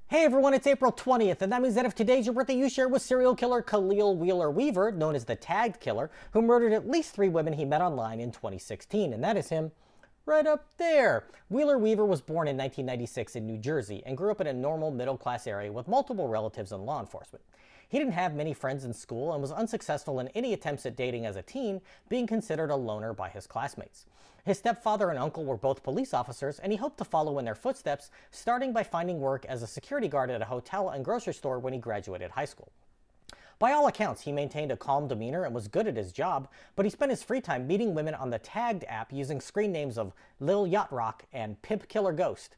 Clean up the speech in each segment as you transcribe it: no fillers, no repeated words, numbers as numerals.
Hey everyone, it's April 20th, and that means that if today's your birthday, you share with serial killer Khalil Wheeler-Weaver, known as the Tagged Killer, who murdered at least 3 women he met online in 2016, and that is him right up there. Wheeler-Weaver was born in 1996 in New Jersey and grew up in a normal middle-class area with multiple relatives in law enforcement. He didn't have many friends in school and was unsuccessful in any attempts at dating as a teen, being considered a loner by his classmates. His stepfather and uncle were both police officers, and he hoped to follow in their footsteps, starting by finding work as a security guard at a hotel and grocery store when he graduated high school. By all accounts, he maintained a calm demeanor and was good at his job, but he spent his free time meeting women on the Tagged app using screen names of Lil Yacht Rock and Pimp Killer Ghost.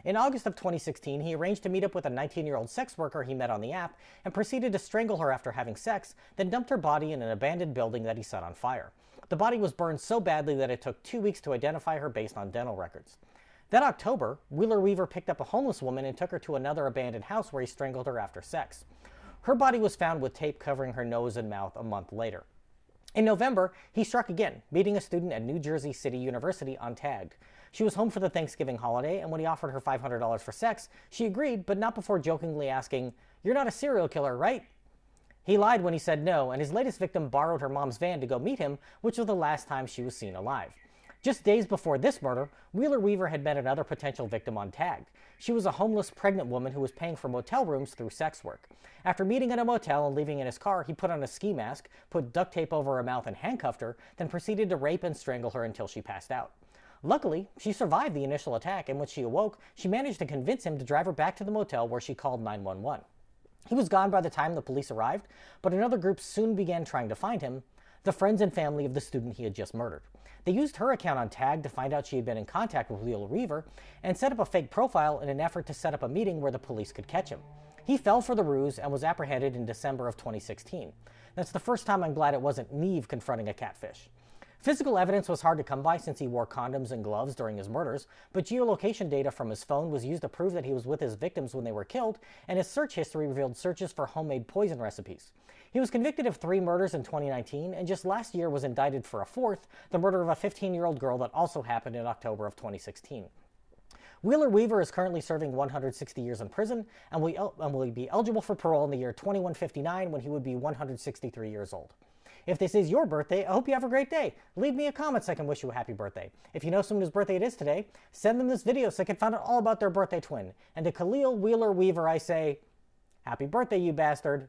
In August of 2016, he arranged to meet up with a 19-year-old sex worker he met on the app and proceeded to strangle her after having sex, then dumped her body in an abandoned building that he set on fire. The body was burned so badly that it took 2 weeks to identify her based on dental records. That October, Wheeler-Weaver picked up a homeless woman and took her to another abandoned house where he strangled her after sex. Her body was found with tape covering her nose and mouth a month later. In November, he struck again, meeting a student at New Jersey City University on Tagged. She was home for the Thanksgiving holiday, and when he offered her $500 for sex, she agreed, but not before jokingly asking, "You're not a serial killer, right?" He lied when he said no, and his latest victim borrowed her mom's van to go meet him, which was the last time she was seen alive. Just days before this murder, Wheeler-Weaver had met another potential victim on Tagged. She was a homeless pregnant woman who was paying for motel rooms through sex work. After meeting at a motel and leaving in his car, he put on a ski mask, put duct tape over her mouth and handcuffed her, then proceeded to rape and strangle her until she passed out. Luckily, she survived the initial attack, and when she awoke, she managed to convince him to drive her back to the motel where she called 911. He was gone by the time the police arrived, but another group soon began trying to find him, the friends and family of the student he had just murdered. They used her account on Tagged to find out she had been in contact with Wheeler-Weaver and set up a fake profile in an effort to set up a meeting where the police could catch him. He fell for the ruse and was apprehended in December of 2016. That's the first time I'm glad it wasn't Neve confronting a catfish. Physical evidence was hard to come by since he wore condoms and gloves during his murders, but geolocation data from his phone was used to prove that he was with his victims when they were killed, and his search history revealed searches for homemade poison recipes. He was convicted of 3 murders in 2019, and just last year was indicted for a 4th, the murder of a 15-year-old girl that also happened in October of 2016. Wheeler-Weaver is currently serving 160 years in prison and will be eligible for parole in the year 2159 when he would be 163 years old. If this is your birthday, I hope you have a great day. Leave me a comment so I can wish you a happy birthday. If you know someone whose birthday it is today, send them this video so I can find out all about their birthday twin. And to Khalil Wheeler-Weaver, I say, happy birthday, you bastard.